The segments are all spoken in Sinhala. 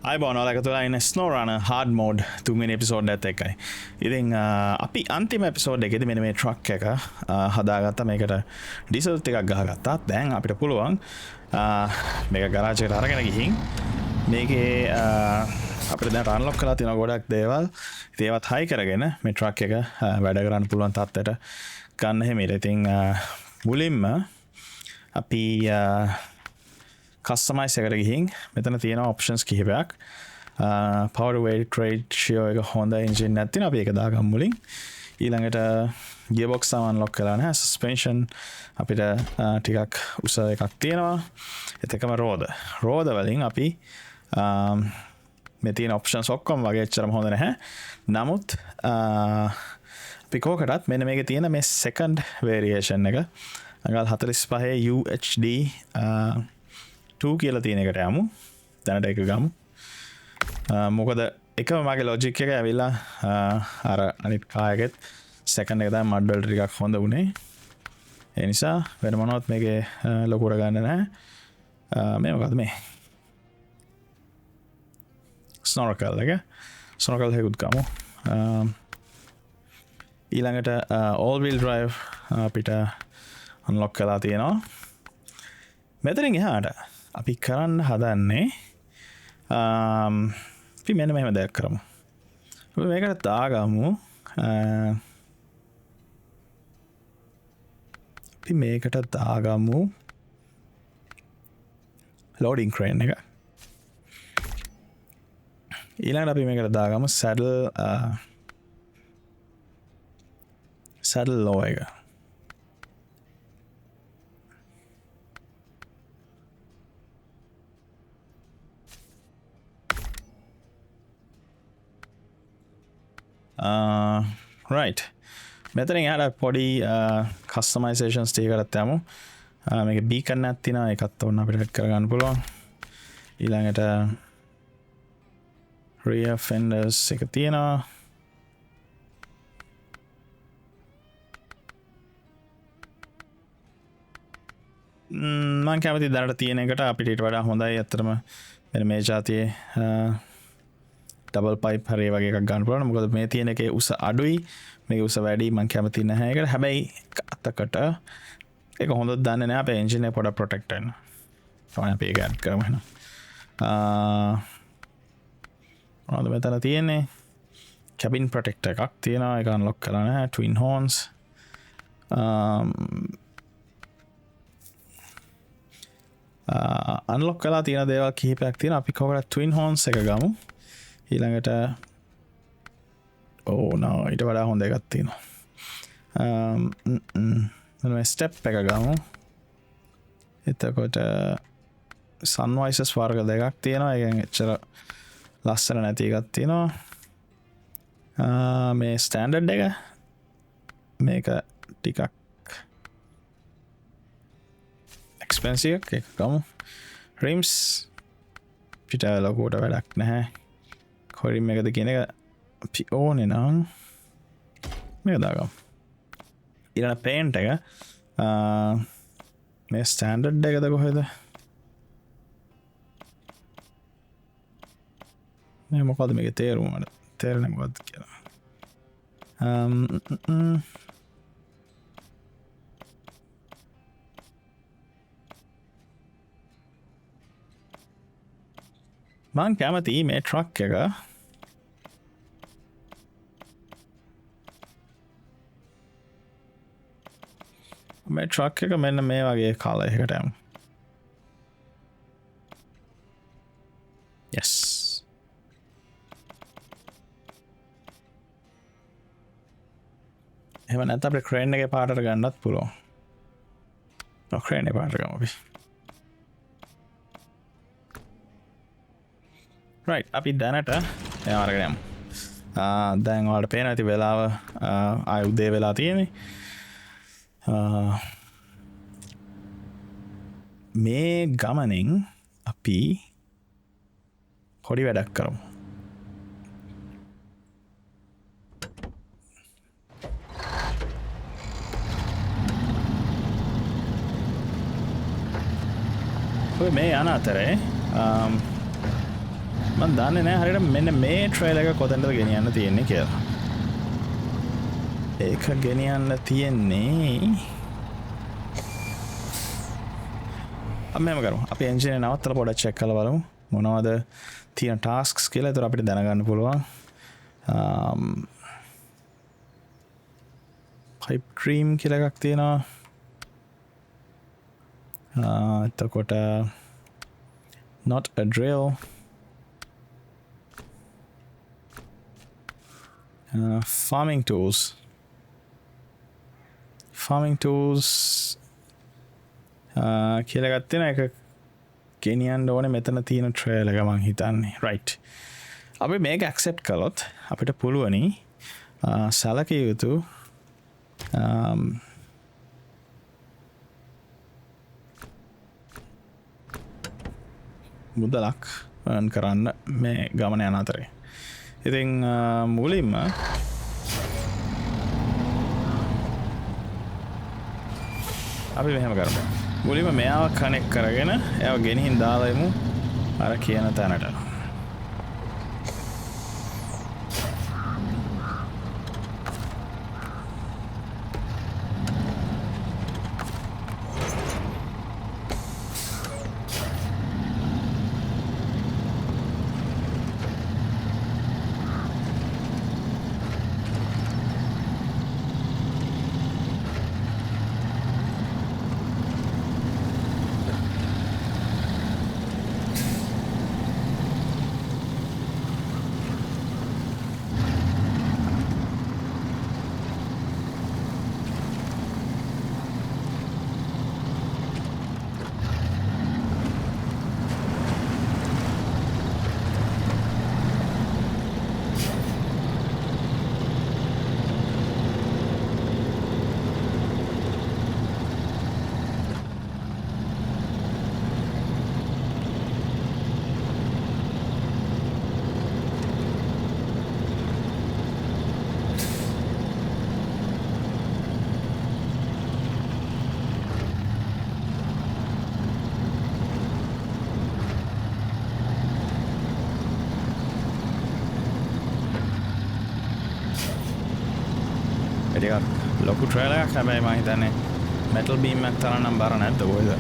අයිබෝනල එකතුලායින්න ස්නෝරන හාඩ මෝඩ් තුන්වෙනි එපිසෝඩ් ඇත එකයි ඉතින් අපි අන්තිම එපිසෝඩ් එකෙද මෙන මේ ට්‍රක් එක හදාගත්ත මේකට ඩිසල් ටිකක් ගහගත්තා දැන් අපිට පුළුවන් මේක ගරාජයට අරගෙන ගිහින් මේකේ අපිට දැන් රන්ලොක් කලා තියෙන ගොඩක් දේවල් ඒවත් හයි කරගෙන මේ ට්‍රක් එක වැඩ කරන්න පුළුවන් තත්ත්වයට ගන්න හැමිට ඉතින් මුලින්ම අපි කස්ටමයිස් එකට ගිහින් මෙතන තියෙන ඔප්ෂන්ස් කිහිපයක් power weight ratio එක හොඳ එන්ජින් නැත්නම් අපි ඒක දාගමු මුලින් ඊළඟට gearbox එක unlock කරලා නැහැ suspension අපිට ටිකක් උස එකක් තියෙනවා එතකම රෝද වලින් අපි මේ තියෙන ඔප්ෂන්ස් ඔක්කොම වගේ එච්චරම හොඳ නැහැ නමුත් අපි කෝකටත් මෙන්න මේකේ තියෙන මේ second variation එක අඟල් 45 UHD 2 කියලා තියෙන එකට යමු දැනට එක ගමු මොකද එකම මගේ ලොජික් එක ඇවිල්ලා අර අනිත් කායකෙත් සෙකන්ඩ් එක තමයි මඩ් වලට ටිකක් හොඳ උනේ ඒ නිසා වෙන මොනවත් මේකේ ලොකුට ගන්න නැහැ මේ මොකද මේ ස්නොර්කල් එකකුත් ගමු ඊළඟට all wheel drive අපිට unlock කරලා තියෙනවා මෙතනින් එහාට අපි කරන්න හදන්නේ අපි මෙන්න මෙහෙම දෙයක් කරමු අපි මේකට දාගමු loading crane එක ඊළඟට අපි මේකට දාගමු saddle low එක right මෙතනින් එහාට පොඩි කස්ටමයිසේෂන්ස් ටිකකට යමු මේක බීකන් එකක් තියෙනවා ඒකත් ඕන අපිට ඇඩ් කරගන්න පුළුවන් ඊළඟට rear fenders එක තියෙනවා මම කැමති දැනට තියෙන එකට අපිට ඊට වඩා හොඳයි අත්‍තරම මේ ජාතියේ ඩබල් පයිප් හරි වගේ එකක් ගන්න පුළුවන් මොකද මේ තියෙන එකේ උස අඩුයි මේකේ උස වැඩි මම කැමති නැහැ ඒකට හැබැයි අතකට ඒක හොඳද දන්නේ නැහැ අපේ එන්ජින් එක පොඩක් ප්‍රොටෙක්ට් වෙන්න තමයි අපි ඒක ඇඩ් කරමු එහෙනම් මොනවද මෙතන තියෙන්නේ cabin protector එකක් තියෙනවා ඒක unlock කරලා නැහැ twin horns unlock කරලා තියෙන දේවල් කිහිපයක් තියෙනවා අපි කොහොමද twin horns එක ගමු ඊළඟට ඊට වඩා හොඳ එකක් තියෙනවා ස්ටෙප් එක ගමු එතකොට සන්වයිසස් වර්ග දෙකක් තියෙනවා ඒකෙන් එච්චර ලස්සන නැති එකක් තියෙනවා මේ ස්ටෑන්ඩඩ් එක මේක ටිකක් එක්ස්පෙන්සිව් එක ගමු රිම්ස් පිට ලොකුවට වැඩක් නැහැ කොරිම් එකද කියන එක අපි ඕනේ නම් මේක දාගමු ඊළඟ පේන්ට් එක මේ ස්ටෑන්ඩඩ් එකද කොහෙද මේ මොකද්ද මේකේ තේරුම මට තේරෙන්නේ මොකද්ද කියලා මං කැමති මේ ට්‍රක් එක මේ ට්‍රක් එක මෙන්න මේ වගේ කාලර් එකකට යමු yes එහෙම නැත්නම් අපේ ක්‍රේන් එකේ පාටට ගන්නත් පුළුවන් ක්‍රේන් එකේ පාටට ගමු අපි right අපි දැනට එයා අරගෙන යමු දැන් ඔයාලට පේන ඇති වෙලාව ආය උදේ වෙලා තියෙන්නේ මේ ගමනින් අපි පොඩි වැඩක් කරමු මේ යන අතරේ මම දන්නේ නැහැ හරියට මෙන්න මේ ට්‍රේල් එක කොතැනද ගෙනියන්න තියෙන්නේ කියලා. ඒක ගෙනියන්න තියෙන්නේ අපි මෙහෙම කරමු. අපි එන්ජින් එක නවත්තලා පොඩ්ඩක් චෙක් කරලා බලමු මොනවද තියෙන ටාස්ක්ස් කියලා. ඒතර අපිට දැනගන්න පුළුවන්. pipe dream කියලා එකක් තියෙනවා. එතකොට not a drill. Farming tools කියලා එකක් තියෙනවා. ඒක ගෙනියන්න ඕනේ මෙතන තියෙන ට්‍රේල් එක මං හිතන්නේ. right. අපි මේක accept කළොත් අපිට පුළුවනි සැලකිය යුතු මුදලක් earn කරන්න මේ ගමන යන අතරේ. ඉතින් මුලින්ම අපි මෙහෙම කරමු. මුලින්ම මෙයාව කනෙක්ට් කරගෙන එයාව ගෙනිහින් දාලා යමු අර කියන තැනට. ටිකක් ලොකු ට්‍රේලර් එකක්. හැබැයි මම හිතන්නේ මෙටල් බීම් එකක් තරම් නම් බර නැද්ද කොහෙද?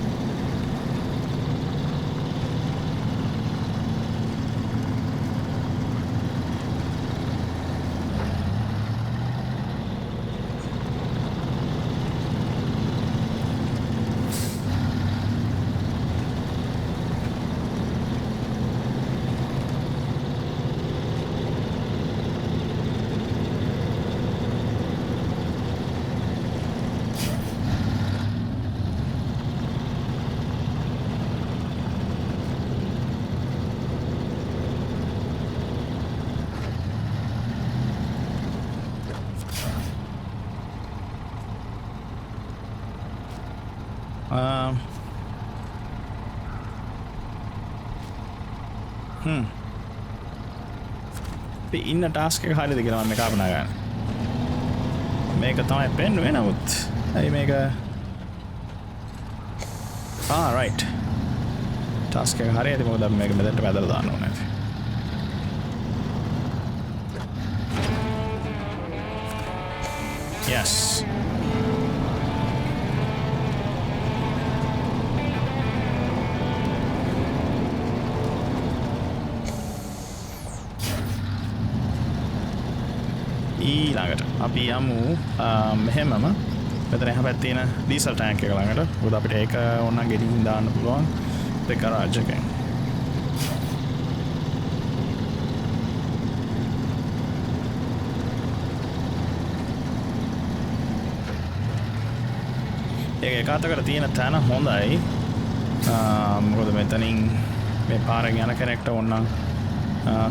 ඉන්න ටාස්ක් එක හරියද කියලා මම මේක කල්පනා කරනවා. මේක තමයි පෙන්වන්නේ. නමුත් ඇයි මේක right ටාස්ක් එක හරියද? මොකද අපි මේක මෙතනට බදලා දාන්න ඕනේ. yes ඊළඟට අපි යමු මෙහෙමම මෙතන එහා පැත්තේ තියෙන ඩීසල් ටැංක් එක ළඟට. මොකද අපිට ඒක ඕනනම් ගෙනින් දාන්න පුළුවන් ඒ ගරාජ් එකෙන්. ඒක එකකට තියෙන තැන හොඳයි. මොකද මෙතනින් මේ පාරෙන් යන කෙනෙක්ට ඕනනම්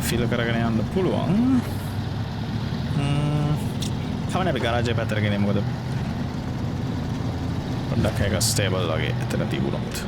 ෆිල් කරගෙන යන්න පුළුවන්. කවන අපි ගරාජය පැත්තට ගෙනියමු. මොකද පොඩ්ඩක් ඒක ස්ටේබල් වගේ එතන තිබුණොත්.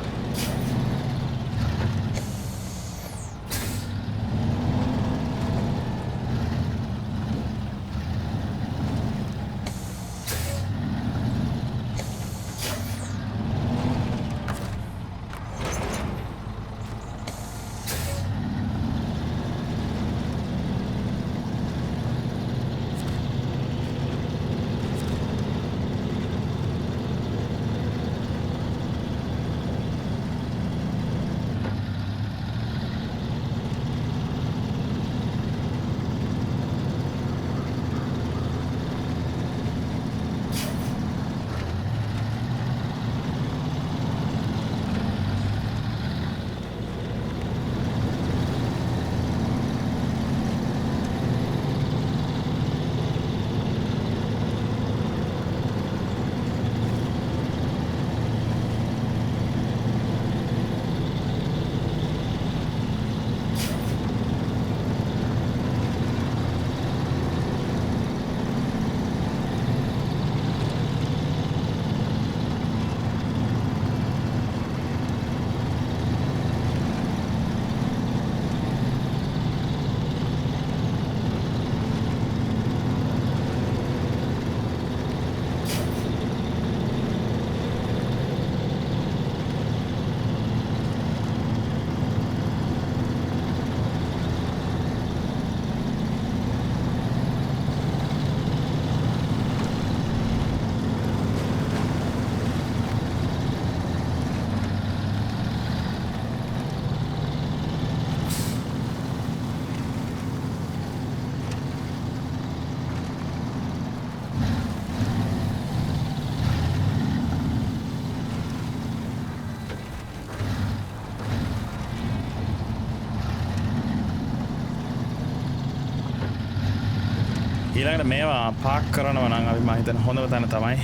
ඊළඟට මේවා පාක් කරනවා නම් අපි මම හිතන හොඳම තැන තමයි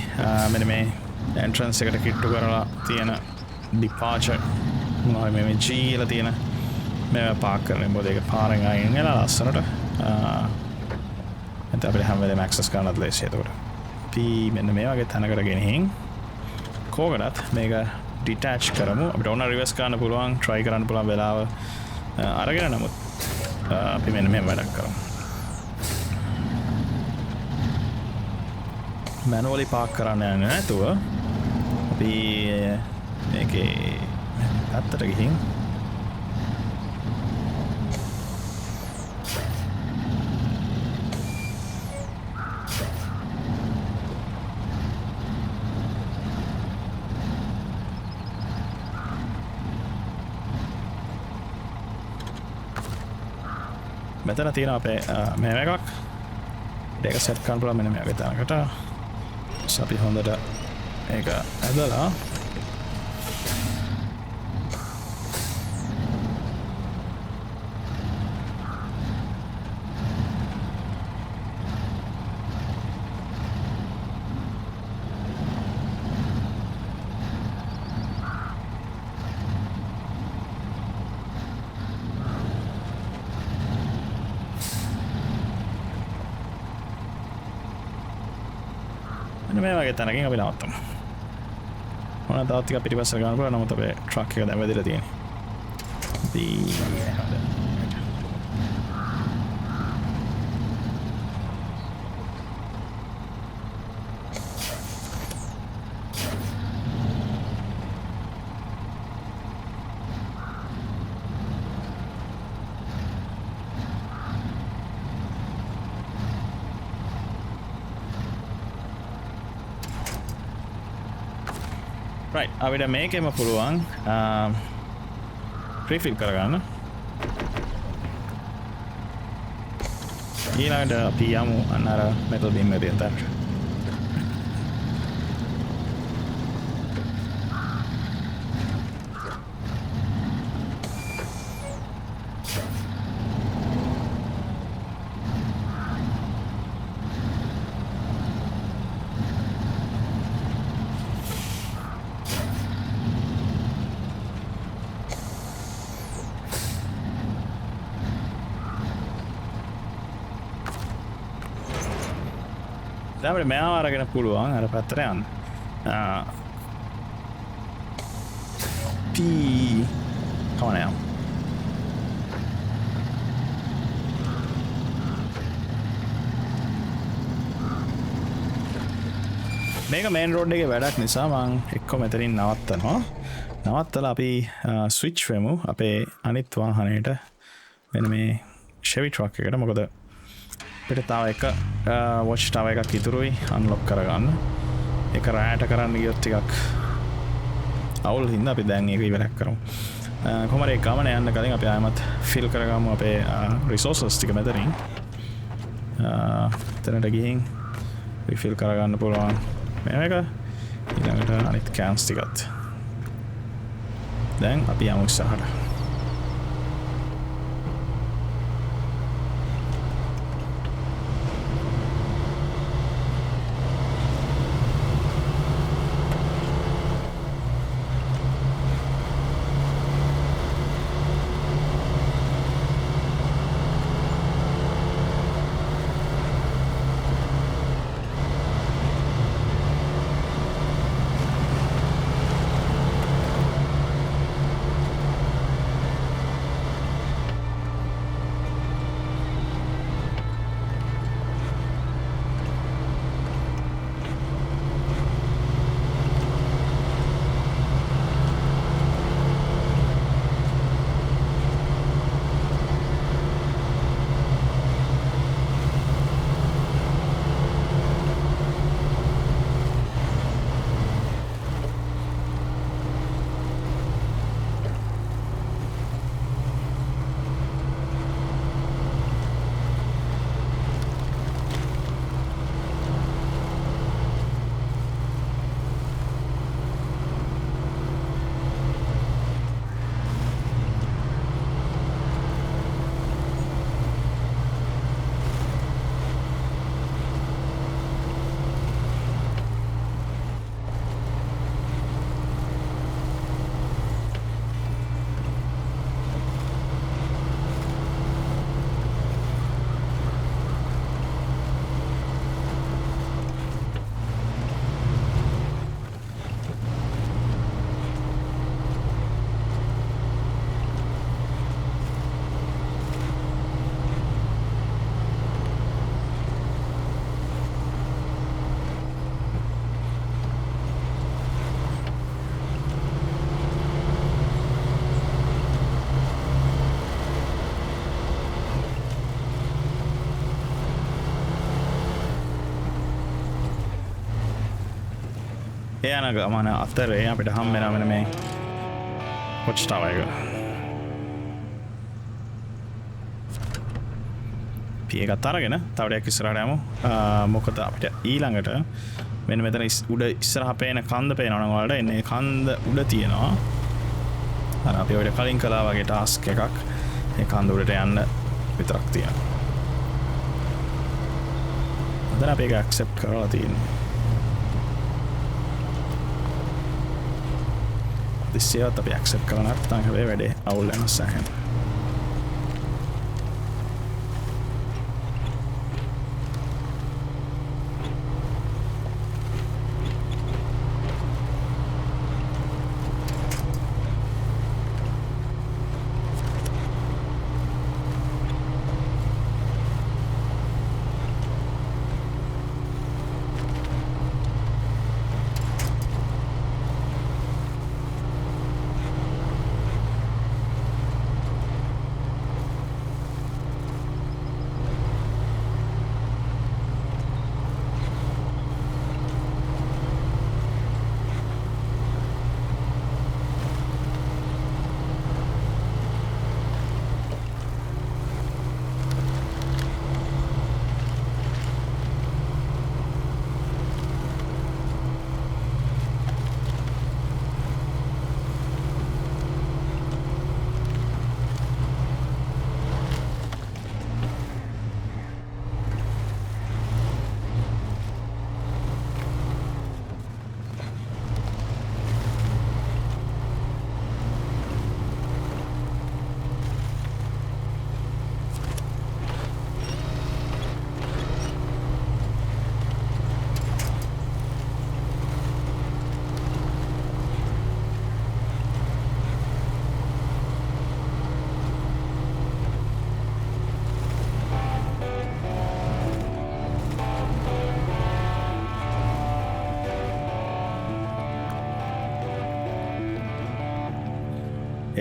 මෙන්න මේ එන්ට්‍රන්ස් එකට කිට්ටු කරලා තියෙන ඩිපාචර් මොනවා මේ G කියලා තියෙන මේවා පාක් කරන මොකද ඒක පාරෙන් අයින් වෙලා ලස්සනට එතන අපිට හැම වෙලේම ඇක්සස් කරන්නත් ලේසියි. එතකොට P මෙන්න මේ වගේ තැනකට ගෙනින් කෝකටත් මේක ඩිටැච් කරමු. අපිට ඕන රිවර්ස් කරන්න පුළුවන්, try කරන්න පුළුවන් වෙලාව අරගෙන නමුත් අපි මෙන්න මෙහෙම වැඩක් කරමු. මැනුවලි පාක් කරන්න යන්නේ නැතුව අපි මේකේ පැත්තට ගිහින් මෙතන තියෙන අපේ මෙහෙම එකක් ඒක සෙට් කරන්න පුළුවන් මෙන්න මේ වගේ තැනකට. අපි හොඳට ඒක ඇදලා මේ වගේ තැනකින් අපි නවත්තමු. මොනවා තවත් ටිකක් පිටිපස්සට ගන්න පුළුවන් නමුත් අපේ ට්‍රක් එක දැන් වැදිලා තියෙන්නේ. right අපිට මේකෙම පුළුවන් රීෆිල් කරගන්න. ඊළඟට අපි යමු අර මෙටල් බීම් එකේ තියෙන තැනට. දැන් අපිට මෙයාව අරගෙන පුළුවන් අර පැත්තට යන්න. P come on now. මේක මේන් රෝඩ් එකේ වැඩක් නිසා මම එක්ක මෙතනින් නවත්තනවා. නවත්තලා අපි ස්විච් වෙමු අපේ අනිත් වාහනයට මෙන්න මේ Chevy truck එකට. මොකද අපිට තව එක watch tower එකක් ඉතුරුයි unlock කරගන්න. ඒක රැයට කරන්න ගියොත් ටිකක් අවුල් හින්දා අපි දැන් ඒක ඉවරක් කරමු. කොහොම හරි ගමන යන්න කලින් අපි ආයමත් fill කරගමු අපේ resources ටික මෙතනින්. එතනට ගිහින් refill කරගන්න පුළුවන් මේක. ඊළඟට අනිත් cans ටිකත්. දැන් අපි යමු ඉස්සරහට. ඒ යන ගමන අතරේ අපිට හම්බෙනවා මෙන්න මේ වොච් ටවර් එක. අපි ඒකත් අරගෙන තව ටිකක් ඉස්සරහට යමු. මොකද අපිට ඊළඟට මෙන්න මෙතන උඩ ඉස්සරහ පේන කන්ද පේනවා නම් ඔයාලට එන්නේ කන්ද උඩ තියෙනවා. අර අපි ඔය කලින් කළා වගේ ටාස්ක් එකක් ඒ කන්ද උඩට යන්න විතරක් තියෙනවා. දැන් අපි ඒක ඇක්සෙප්ට් කරලා තියෙනවා. දිස්සේවත් අපි ඇක්සෙප්ට් කරලා නැත්නම් හැබැයි වැඩේ අවුල් වෙනවා සෑහෙන.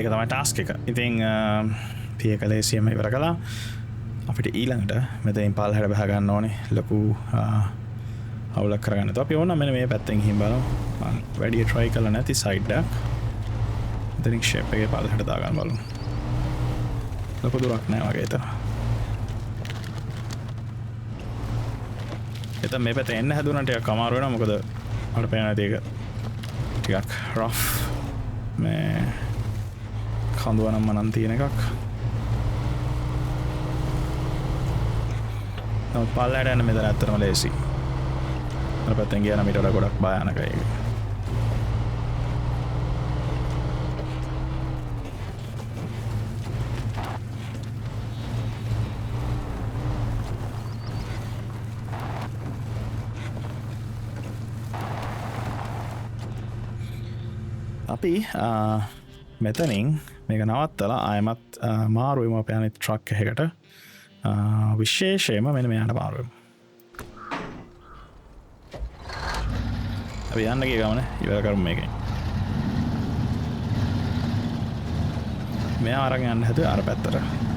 ඒක තමයි ටාස්ක් එක. ඉතින් පිය කලේසියම ඉවර කළා. අපිට ඊළඟට මෙතනින් පල්ලෙහාට බහ ගන්න ඕනේ. ලොකු අවුලක් කරගන්න. අපි ඕන මෙන්න මේ පැත්තෙන් ගිහින් බලමු. මම වැඩි try කරලා නැති සයිඩ් එකක්. මෙතනින් shape එකේ පල්ලෙහාට දා ගන්න බලමු. ලොකු දුරක් නෑ වගේ එතන. එතන මේ පැත්තේ එන්න හැදුණා ටිකක් අමාරු වෙනවා. මොකද අපිට පේන දේ එක ටිකක් rough මේ කඳුවනම් මනන් තියෙන එකක්. නමුත් පල්ලෙහාට යන්න මෙතන ඇත්තටම ලේසි. අර පැත්තෙන් ගියා නම් ඊට වඩා ගොඩක් භයානකයි ඒක. අපි මෙතනින් මේක නවත්තලා ආයමත් මාරුවෙමු අපේ අනිත් ට්‍රක් එකකට. විශේෂයෙන්ම මෙන්න මෙයාට මාරුවෙමු. අපි යන්න ගිය ගමන ඉවර කරමු මේකෙන්. මෙයා අරන් යන්න හැදුවේ අර පැත්තට.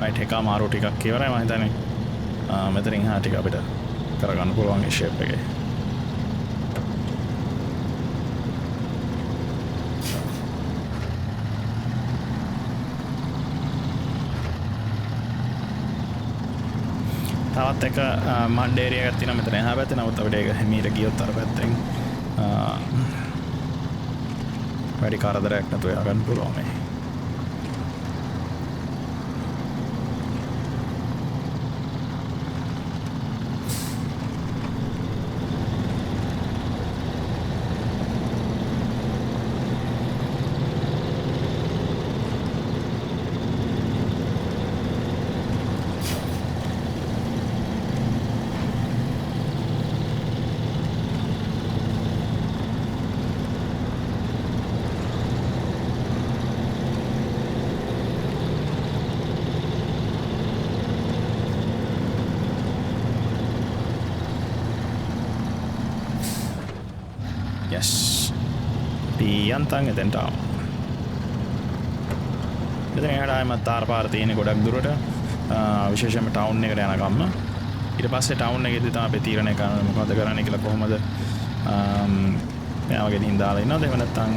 රයිට් එක මාරු ටිකක් ඉවරයි මම හිතන්නේ මෙතනින් එහා ටික අපිට කරගන්න පුළුවන් ඒ ෂේප් එකේ තවත් එක මඩ් ඒරියා එකක් තියෙනවා මෙතන එහා පැත්තේ නමුත් අපිට ඒක හිමීට ගියොත් අර පැත්තෙන් වැඩි කරදරයක් නැතුව යන්න පුළුවන් මේ yes පියන්තන් එතෙන්ට ආවා මෙතන එහාට ආයෙමත් තාර පාර තියෙන ගොඩක් දුරට විශේෂයෙන්ම ටවුන් එකට යන ගමන ඊට පස්සේ ටවුන් එකේදී තමයි අපි තීරණය කරන්නේ මොකද කරන්නේ කියලා කොහොමද මෙයා වගේ දින් දාලා ඉන්නවද එහෙම නැත්නම්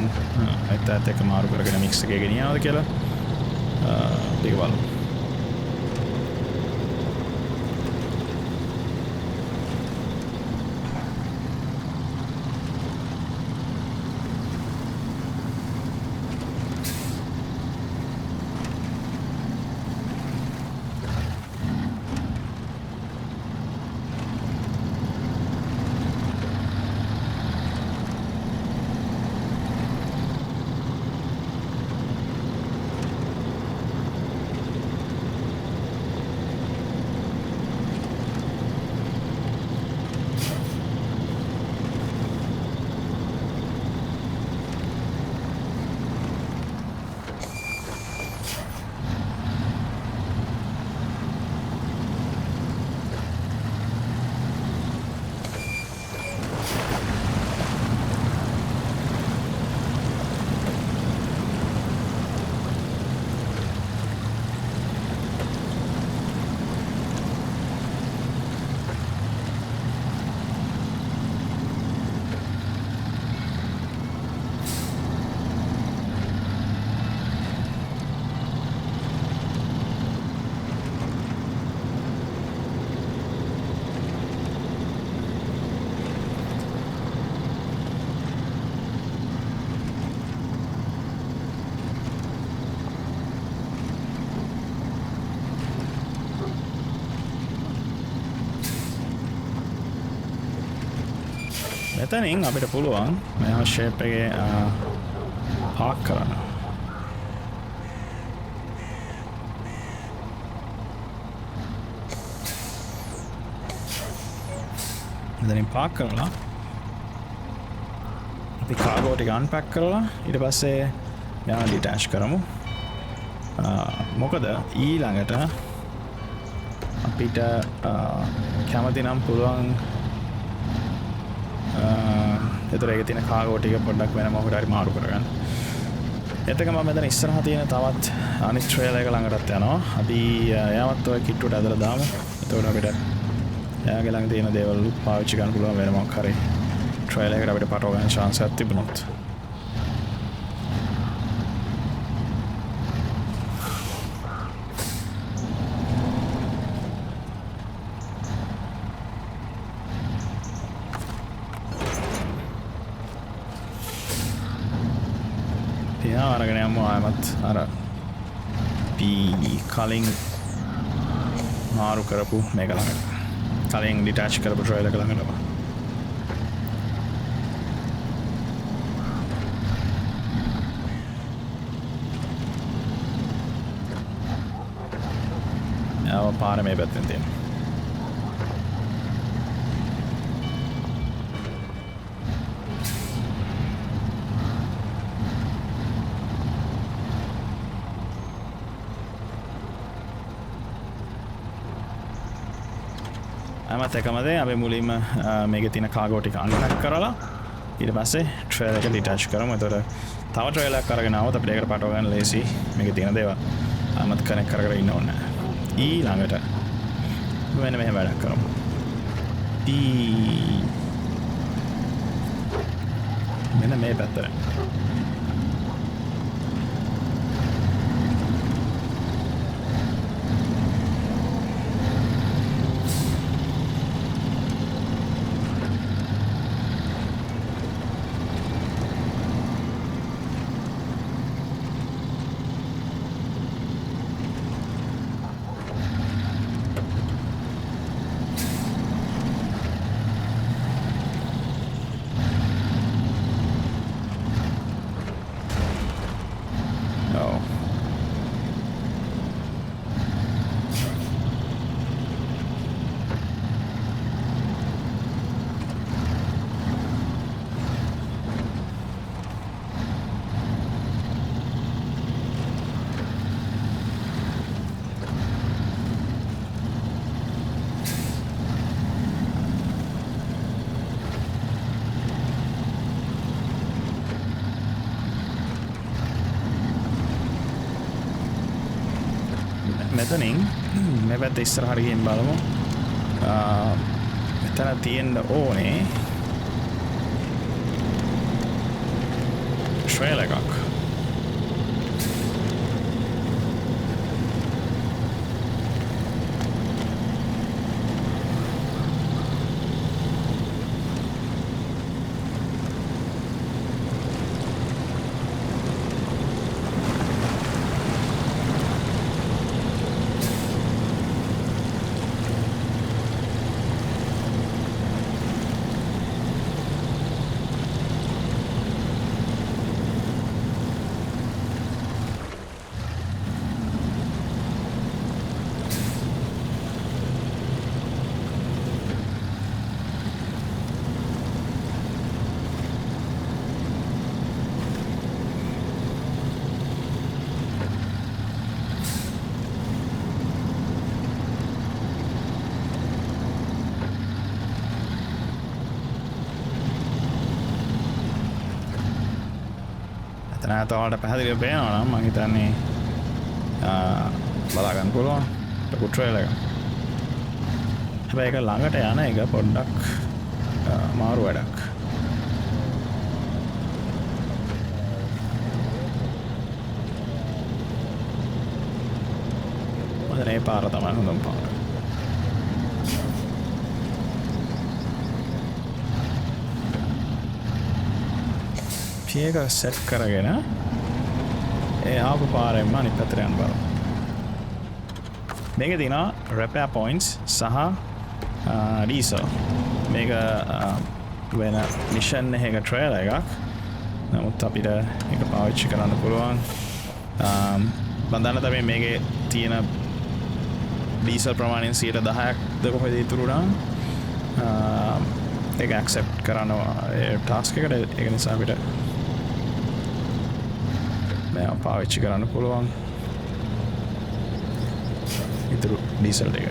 ඇත්තත් එක්ක මාරු කරගෙන මික්ස් එකේ ගෙනියනවද කියලා ටික බලමු මෙතනින් අපිට පුළුවන් මේ ෂේප් එකේ පාක් කරන්න. මෙතනින් පාක් කරලා අපි කාගෝ ටික අන්පැක් කරලා ඊට පස්සේ යන ඩිටැච් කරමු. මොකද ඊළඟට අපිට කැමති නම් පුළුවන් එතකොට ඒක තියෙන කාගෝ ටික පොඩ්ඩක් වෙන මොකකට හරි මාරු කරගන්න. එතක මම මෙතන ඉස්සරහා තියෙන තවත් අනිත් ට්‍රේල් එක ළඟටත් යනවා. අපි එයාවත් ඔය කිට්ටුවට ඇදලා දාමු. එතකොට අපිට එයාගේ ළඟ තියෙන දේවල් පාවිච්චි කරන්න පුළුවන් වෙන මොකක් හරි ට්‍රේල් එකකට අපිට පටව ගන්න chance එකක් තිබුණොත්. අරගෙන යමු ආයමත් අර කලින් මාරු කරපු මේක ළඟට කලින් ඩිටැච් කරපු ට්‍රේල් එක ළඟටම ආව පාර මේ පැත්තෙන් තියෙනවා අමත් එකමද අපි මුලින්ම මේකේ තියෙන කාගෝ ටික අන්පැක් කරලා ඊට පස්සේ ට්‍රේල් එක ඩිටැච් කරමු. එතකොට තව ට්‍රේල් එකක් අරගෙන ආවොත් අපිට ඒකට පටව ගන්න ලේසි. මේකේ තියෙන දේවල් අමත් කනෙක්ට් කරගෙන ඉන්න ඕනේ නැහැ. ඊළඟට මෙන්න මෙහෙම වැඩක් කරමු. මෙන්න මේ පැත්තට. මෙතනින් මේ පැත්ත ඉස්සරහට ගිහින් බලමු. මෙතන තියෙන්න ඕනේ ට්‍රේල් එකක්. තවලට පැහැදිලිව පේනවා නම් මම හිතන්නේ බලා ගන්න පුළුවන් ලොකු ට්‍රේල් එක. හැබැයි ඒක ළඟට යන එක පොඩ්ඩක් මාරු වැඩක්. මම මේ පාර තමයි හොඳම පාර. ඒක සෙට් කරගෙන ඒ ආපු පාරෙන්ම අනිත් පැත්තට යන්න බලමු. මේකේ තියෙනවා repair points සහ diesel. මේක වෙන මිෂන් එකක ට්‍රේල් එකක්. නමුත් අපිට ඒක පාවිච්චි කරන්න පුළුවන්. මම දන්න තමයි මේකේ තියෙන diesel ප්‍රමාණයෙන් 10%ක්ද කොහෙද ඉතුරු නම් ඒක accept කරනවා ඒ ටාස්ක් එකට. ඒක නිසා අපිට පාවිච්චි කරන්න පුළුවන් ඉතුරු ඩීසල් එක.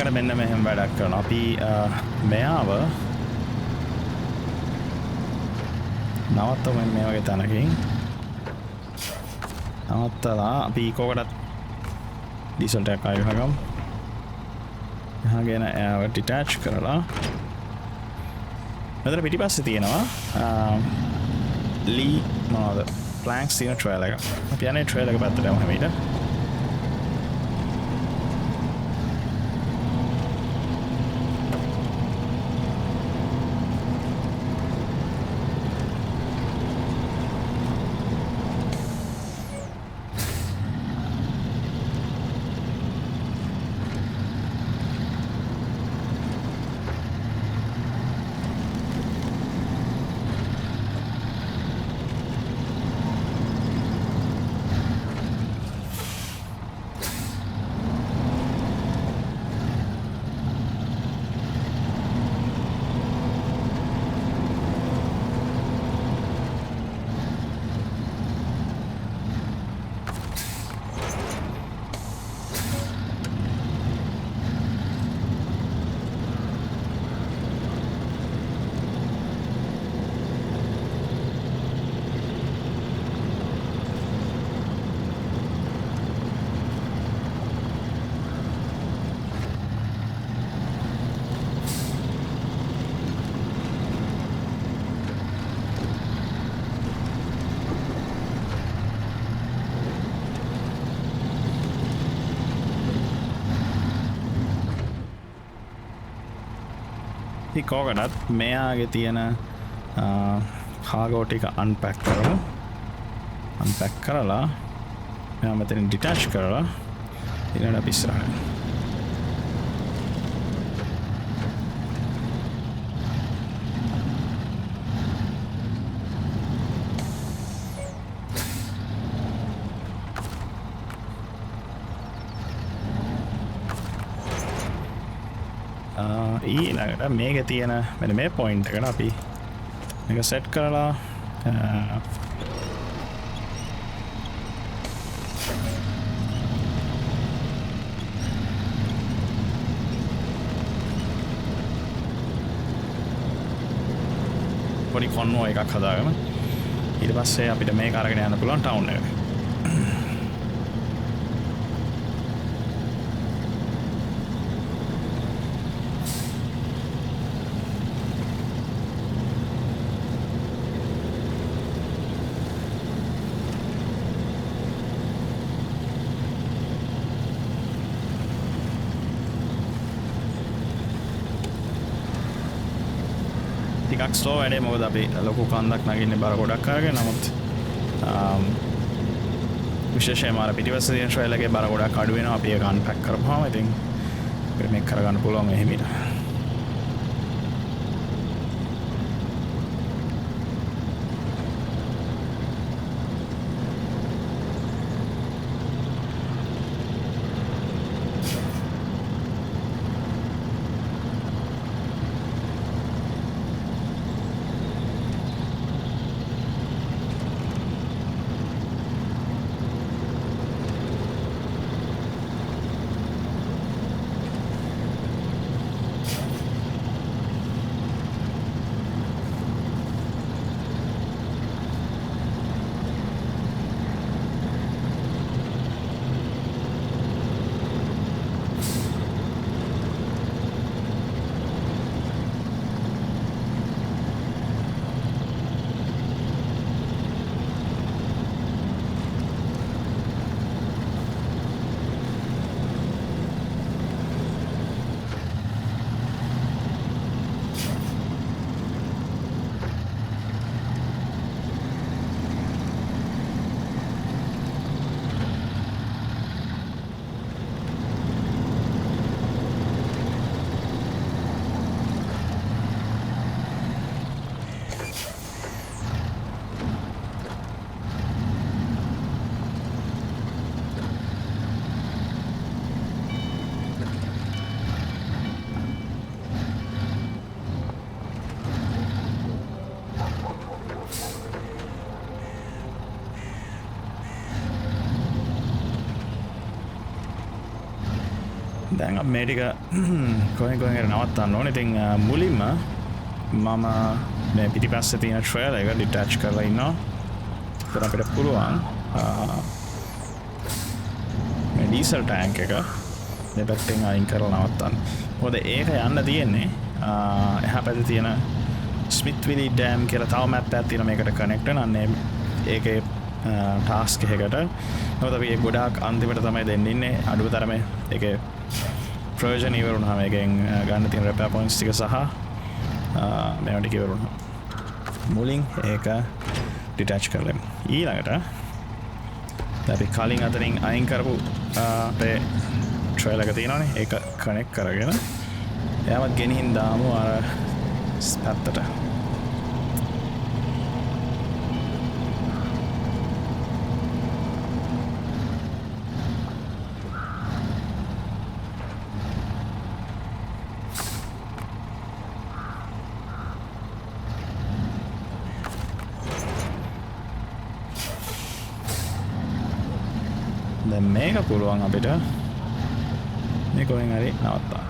ඊළඟට මෙන්න මෙහෙම වැඩක් කරනවා. අපි මෙයාව නවත්තමු මේ වගේ තැනකින්. නවත්තලා අපි කෝකටත් ඩීසල් ටැක් ආයෙ ගහගමු. ගහගෙන එයාව ඩිටැච් කරලා මෙතන පිටිපස්සේ තියෙනවා ලී මොනවද ප්ලෑන්ක්ස් තියෙන ට්‍රේල් එක. අපි යන්නේ ට්‍රේල් එක පැත්තට යමු හැමීට. කෝකටත් මෙයාගේ තියෙන කාගෝ ටික අන්පැක් කරමු. අන්පැක් කරලා මෙයා මෙතනින් ඩිටැච් කරලා ඊළඟට අපි ඉස්සරහට ඊළඟට මේකේ තියෙන මෙන්න මේ පොයින්ට් එකට අපි මේක සෙට් කරලා පොඩි කොන්වෝ එකක් හදාගෙන ඊට පස්සේ අපිට මේක අරගෙන යන්න පුළුවන් ටවුන් එකට. ටිකක් ස්ලෝ වැඩේ මොකද අපි ලොකු කන්දක් නගින්නේ බර ගොඩක් අරගෙන. නමුත් විශේෂයෙන්ම අර පිටිපස්සේ තියෙන ට්‍රේල් එකේ බර ගොඩක් අඩු වෙනවා. අපි ඒක අන්පැක් කරපුවාම ඉතින් මේක කරගන්න පුළුවන් එහෙමිට. දැන් මේ ටික කොහෙන් කොහෙන් හරි නවත්තන්න ඕනේ. ඉතින් මුලින්ම මම මේ පිටිපස්සේ තියෙන ට්‍රේල් එක ඩිටැච් කරලා ඉන්නවා. ඒත් අපිට පුළුවන් මේ ඩීසල් ටැංක් එක මේ පැත්තෙන් අයින් කරලා නවත්තන්න. මොකද ඒක යන්න තියෙන්නේ එහා පැත්තේ තියෙන ස්මිත්විලි ඩෑම් කියලා තව මැප් එකක් තියෙනවා මේකට කනෙක්ට් වෙන. අන්න ඒකේ ටාස්ක් එකකට. මොකද අපි ඒක ගොඩාක් අන්තිමට තමයි දෙන්න ඉන්නේ. අඩුම තරමේ ඒකේ ප්‍රයෝජන ඉවර වුණාම ඒකෙන් ගන්න තියෙන රිපෙයාර් පොයින්ට්ස් ටික සහ මේවා ටික ඉවර වුණා. මුලින් ඒක ඩිටැච් කරලමු. ඊළඟට අපි කලින් අතරින් අයින් කරපු අපේ ට්‍රේල් එක තියෙනවානේ. ඒක කනෙක්ට් කරගෙන එයාවත් ගෙනිහින් දාමු අර පැත්තට. දැන් මේක පුළුවන් අපිට මේ කොහෙන් හරි නවත්තා.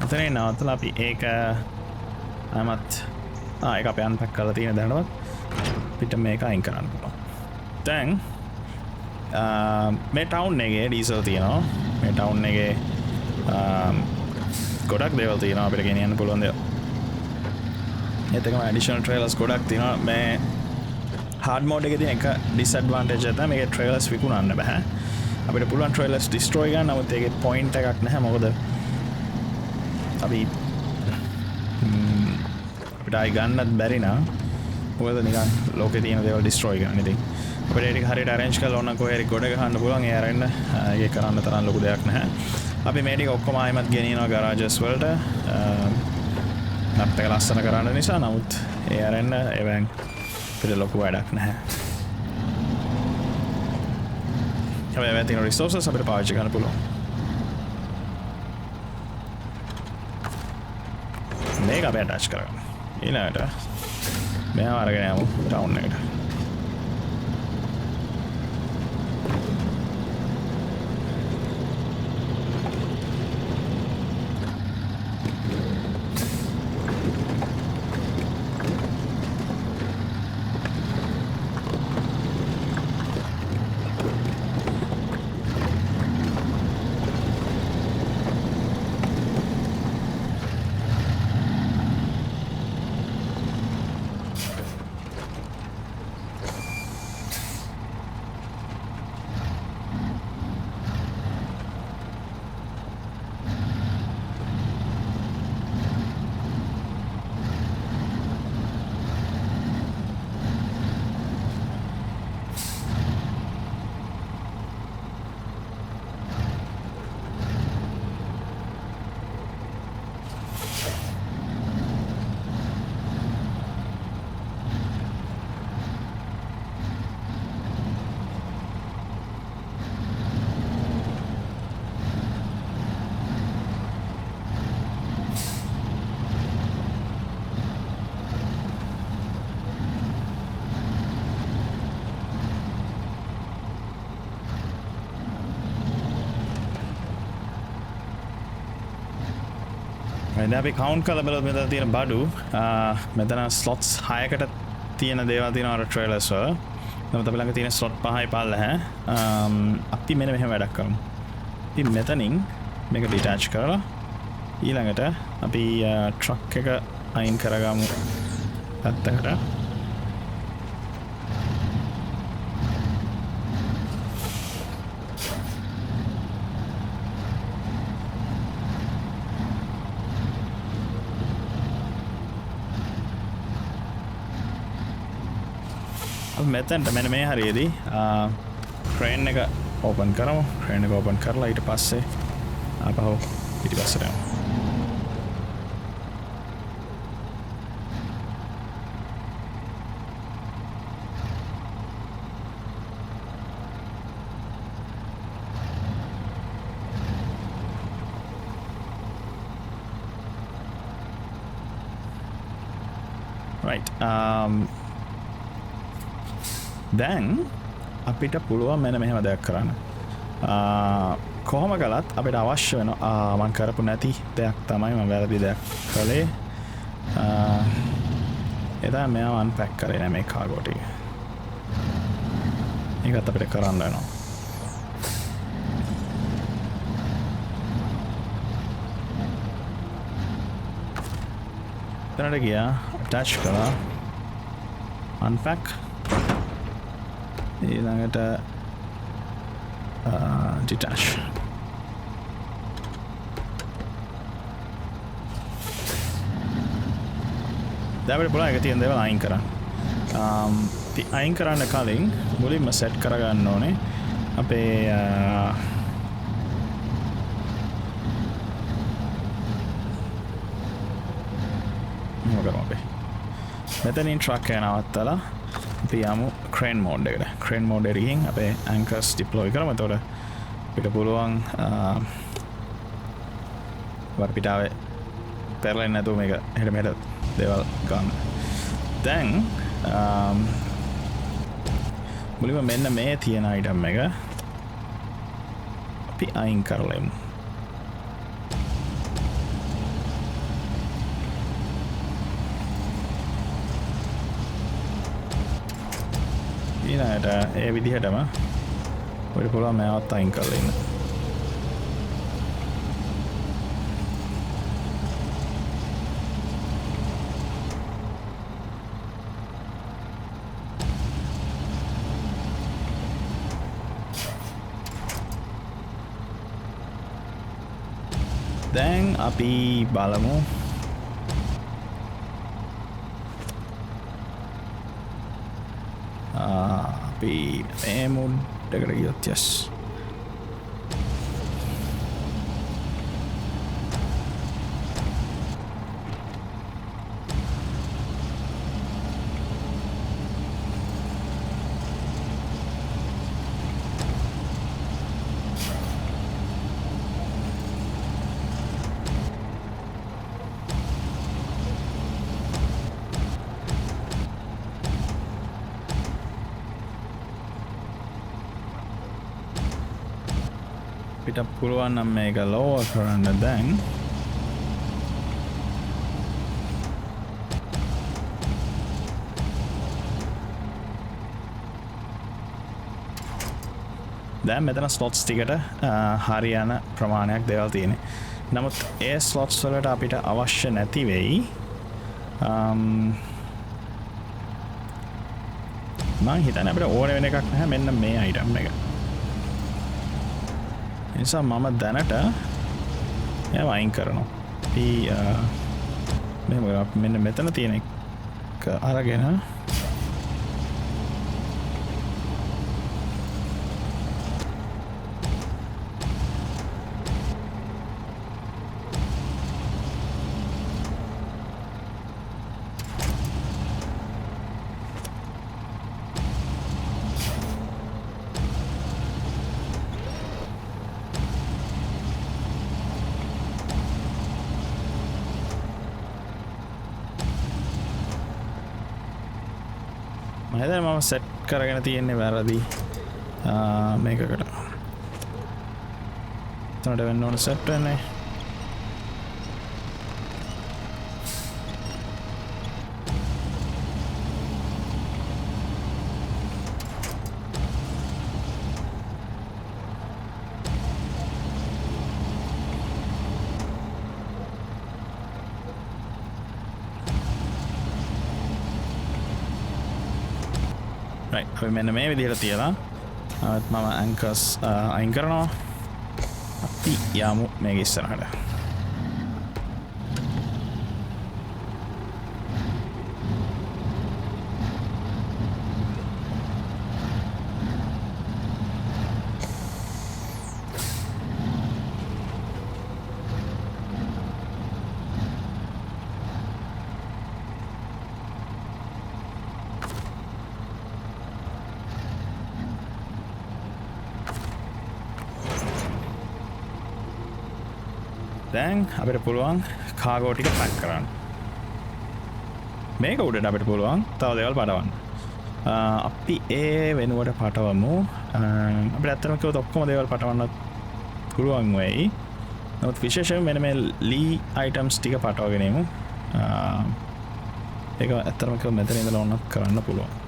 අතනේ නවත්තලා අපි ඒක අමත් ඒක අපි අන්පැක් කරලා තියෙන දැනවත් අපිට මේක අයින් කරන්න පුළුවන්. දැන් මේ ටවුන් එකේ ඩීසල් තියෙනවා. මේ ටවුන් එකේ ගොඩක් දේවල් තියෙනවා අපිට ගෙනියන්න පුළුවන් දේවල්. ඒත් එකම ඇඩිෂනල් ට්‍රේලර්ස් ගොඩක් තියෙනවා. මේ හાર્ඩ් මෝඩ් එකේ තියෙන එක ඩිස්ඇඩ්වාන්ටේජ් එක තමයි මේකේ ට්‍රේලර්ස් විකුණන්න බෑ. අපිට පුළුවන් ට්‍රේලර්ස් ඩිස්ට්‍රොයි ගන්න. නමුත් ඒකේ පොයින්ට් එකක් නැහැ. මොකද අපි අපිට ආයි ගන්නත් බැරි නම් මොකද නිකන් ලෝකේ තියෙන දේවල් ඩිස්ට්‍රොයි කරන්න. ඉතින් අපිට ඒක හරියට අරේන්ජ් කරලා ඕන කොහේ හරි ගොඩ ගහන්න පුළුවන්. ඒ අරගෙන ඒක කරන්න තරම් ලොකු දෙයක් නැහැ. අපි මේ ටික ඔක්කොම ආයෙමත් ගෙනියනවා ගරාජස් වලට. මැප් එක ලස්සන කරන්න නිසා. නමුත් ඒ අරගෙන ඒවෙන් අපිට ලොකු වැඩක් නැහැ. හැබැයි මේ තියෙන රිසෝසස් අපිට පාවිච්චි කරන්න පුළුවන්. මේක අපි ඇටච් කරගන්න. ඊළඟට මෙයා අරගෙන යමු ටවුන් එකට. දැන් අපි කවුන්ට් කරලා බලමු මෙතන තියෙන බඩු. මෙතන ස්ලොට්ස් 6කට තියෙන දේවල් තියෙනවා අර ට්‍රේලර්ස් වල. නමුත් අපි ළඟ තියෙන ස්ලොට් 5යි පල්ලෙහා. අපි මෙන්න මෙහෙම වැඩක් කරමු. අපි මෙතනින් මේක ඩිටැච් කරලා ඊළඟට අපි ට්‍රක් එක අයින් කරගමු පැත්තකට. මෙතැන්ට මෙන්න මේ හරියේදී ක්‍රේන් එක ඕපන් කරමු. ක්‍රේන් එක ඕපන් කරලා ඊට පස්සේ ආපහු පිටිපස්සට යමු. right දැන් අපිට පුළුවන් මෙන්න මෙහෙම දෙයක් කරන්න කොහොම කළත් අපිට අවශ්‍ය වෙන මං කරපු නැති දෙයක් තමයි මම වැරදි දෙයක් කළේ එදා මෙයා අන්පැක් කරේ නෑ මේ කාගෝ ටික ඒකත් අපිට කරන්න වෙනවා එතනට ගියා attach කළා unpack ඊළඟට detach දැන් අපිට පුළුවන් එක තියෙන දේවල් අයින් කරන්න අයින් කරන්න කලින් මුලින්ම සෙට් කරගන්න ඕනේ අපේ මෙතනින් ට්‍රක් එක නවත්තලා අපි යමු ක්‍රේන් මෝඩ් එකට ක්‍රේන් මෝඩ් එකට ගිහින් අපේ ඇන්කර්ස් ඩිප්ලොයි කරමු එතකොට අපිට පුළුවන් වටපිටාවේ පෙරලෙන්නේ නැතුව මේක එහෙට මෙහෙට දේවල් ගන්න දැන් මුලින්ම මෙන්න මේ තියෙන අයිටම් එක අපි අයින් කරලා යමු ඊළඟට ඒ විදිහටම ඔය පුළුවන් මේවත් අයින් කරලා ඉන්න. දැන් අපි බලමු අපි මේ මෝඩ් එකට ගියොත් yes අපිට පුළුවන් නම් මේක lower කරන්න දැන් මෙතන ස්ලොට්ස් ටිකට හරියන ප්‍රමාණයක් දේවල් තියෙනවා. නමුත් ඒ ස්ලොට්ස් වලට අපිට අවශ්‍ය නැති වෙයි. මම හිතන්නේ අපිට ඕන වෙන එකක් නැහැ මෙන්න මේ අයිටම් එක. නිසා මම දැනට ඒව අයින් කරනවා. අපි මෙන්න මෙතන තියෙන එක අරගෙන මම සෙට් කරගෙන තියෙන්නේ වැරදි මේකකට. එතනට වෙන්න ඕන සෙට් වෙන්නේ. අපි මෙන්න මේ විදිහට තියලා මම ඇන්කර්ස් අයින් කරනවා. අපි යමු මේක ඉස්සරහට. දැන් අපිට පුළුවන් කාගෝ ටික පැක් කරන්න. මේක උඩට අපිට පුළුවන් තව දේවල් පටවන්න. අපි ඒ වෙනුවට පටවමු අපිට ඇත්තටම කිව්වොත් ඔක්කොම දේවල් පටවන්නත් පුළුවන් වෙයි. නමුත් විශේෂයෙන් මෙන්න මේ ලී අයිටම්ස් ටික පටවගෙන යමු. ඒක ඇත්තටම කිව්වොත් මෙතන ඉඳලා ඕනත් කරන්න පුළුවන්.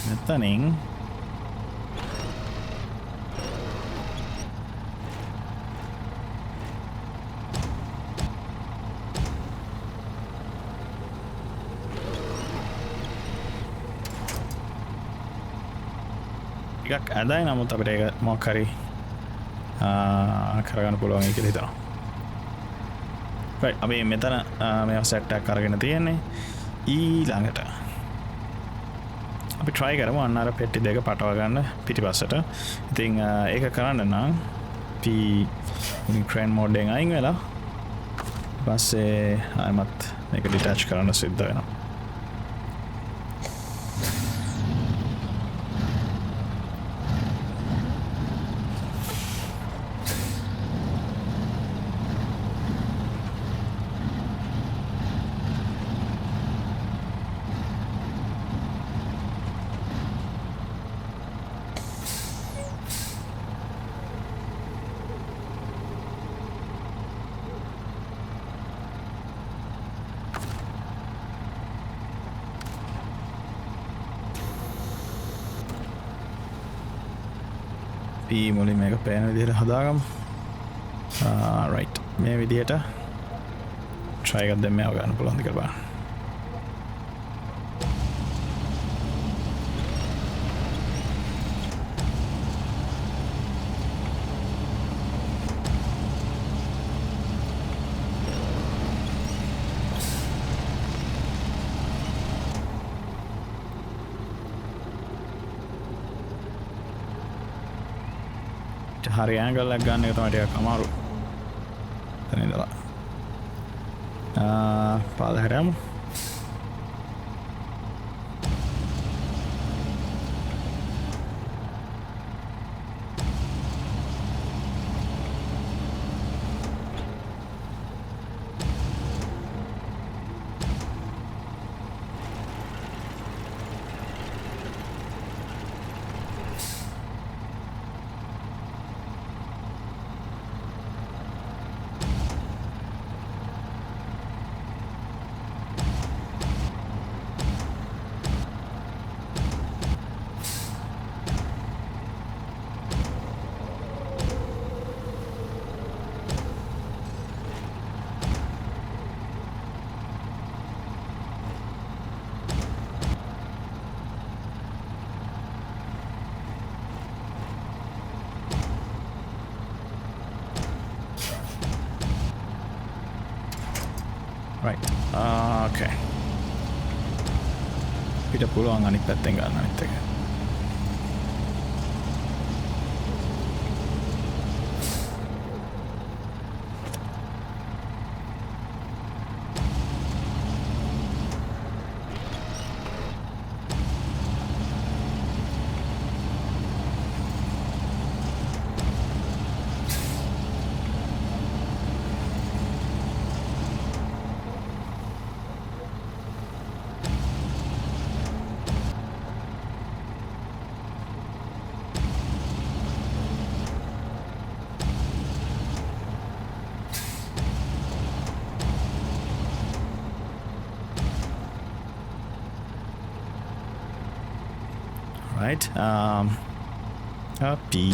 මෙතනින් ටිකක් ඇදයි නමුත් අපිට ඒක මොකක් හරි කරගන්න පුළුවන් කියලා හිතනවා. right අපි මෙතන මේවා සෙට් එකක් අරගෙන තියෙන්නේ ඊළඟට අපි try කරමු අන්න අර පෙට්ටි දෙක පටව ගන්න පිටිපස්සට. ඉතින් ඒක කරන්න නම් අපි crane mode එකෙන් අයින් වෙලා ඊපස්සේ ආයමත් මේක detach කරන්න සිද්ධ වෙනවා. මුලින් මේක පේන විදිහට හදාගමු. right මේ විදිහට try එකක් දැන් මේව ගන්න පුළුවන්ද කියලා බලන්න. හරි ඇන්ගල් එකක් ගන්න එක තමයි ටිකක් අමාරු. එතන ඉඳලා පාද හැරයමු. right okay පිට පුළුවන් අනිත් පැත්තෙන් ගන්න අනිත් එක. right. Happy.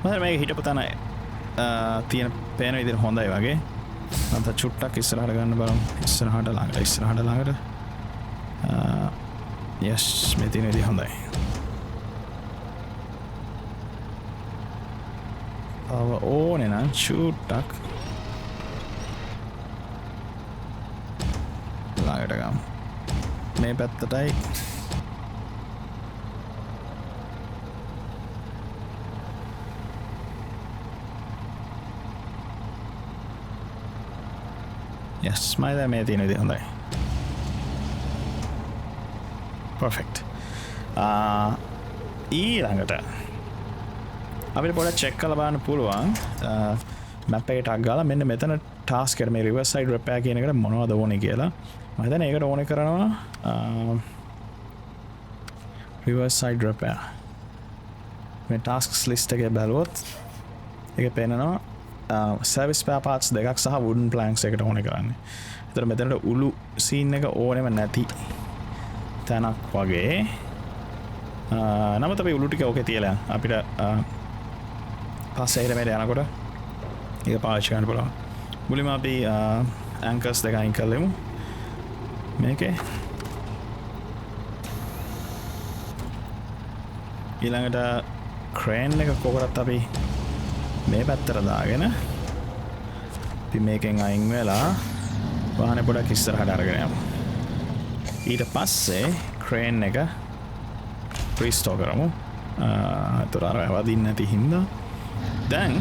මම මේක හිටපු තැන තියෙන පේන විදිහට හොඳයි වගේ. අන්ත චුට්ටක් ඉස්සරහට ගන්න බලමු. ඉස්සරහට ළඟට. yes මේ තියෙන විදිහ හොඳයි. ඕනේ නම් චුට්ටක් ළඟට ගමු. මේ පැත්තටයි yes මයිද මේ තියෙන විදිහ හොඳයි. perfect. ඊළඟට අපිට පොඩ්ඩක් චෙක් කරලා බලන්න පුළුවන් මැප් එකට ටග් ගාලා මෙන්න මෙතන ටාස්ක් එකට මේ රිවර්සයිඩ් රිපෙයාර් කියන එකට මොනවද ඕනේ කියලා මම හිතන්නේ ඒකට ඕනේ කරනවා රිවර්සයිඩ් රිපෙයාර් මේ ටාස්ක්ස් ලිස්ට් එකේ බැලුවොත් ඒකේ පේනවා සර්විස් ස්පෙයා පාර්ට්ස් දෙකක් සහ වුඩන් ප්ලෑන්ක්ස් එකට ඕනේ කරන්නේ. ඒතර මෙතනට උළු සීන් එක ඕනෙම නැති තැනක් වගේ. නමුත් අපි උළු ටික ඕකේ තියලා අපිට පස්සේ හිර මෙහෙට යනකොට ඒක පාවිච්චි කරන්න පුළුවන්. මුලින්ම අපි ඇන්කර්ස් දෙක අයින් කරලෙමු. මේකේ ඊළඟට ක්‍රේන් එක කොහොමද අපි මේ පැත්තට දාගෙන අපි මේකෙන් අයින් වෙලා වාහනේ පොඩක් ඉස්සරහට අරගෙන යමු. ඊට පස්සේ ක්‍රේන් එක රීස්ටෝර් කරමු. ඒතර අර වදින්න නැති හින්දා දැන්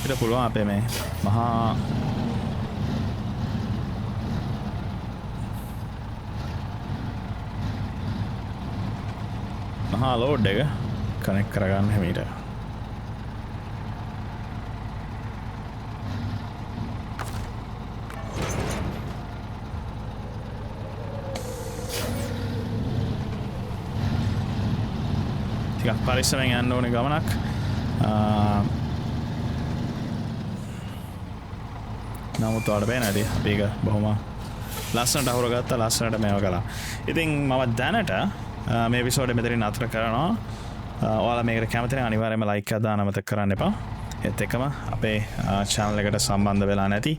ඊට පුළුවන් අපේ මේ මහා ලෝඩ් එක කනෙක්ට් කරගන්න හැමීට. ටිකක් පරිස්සමෙන් යන්න ඕනේ ගමනක්. නමුත් ඔයාලට පේන්නේ නැති අපි ඒක බොහොම ලස්සනට අහුරගත්තා ලස්සනට මේව කළා. ඉතින් මම දැනට මේ එපිසෝඩ් එක මෙතනින් නතර කරනවා. ඔයාලා මේකට කැමති නම් අනිවාර්යයෙන්ම ලයික් එකක් දාන්න අමතක කරන්න එපා. ඒත් එක්කම අපේ channel එකට සම්බන්ධ වෙලා නැති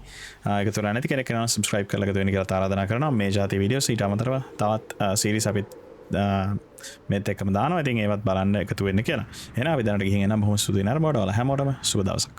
එකතු වෙලා නැති කෙනෙක් කෙනා subscribe කරලා එකතු වෙන්න කියලා ආරාධනා කරනවා. මේ જાති වීඩියෝස් ඊට අමතරව තවත් series අපි මේත් එක්කම දානවා. ඉතින් ඒවත් බලන්න එකතු වෙන්න කියලා. එහෙනම් අපි දැනට ගිහින් එන්න බොහොම සුදු වෙනාර බඩවල හැමෝටම සුබ දවසක්.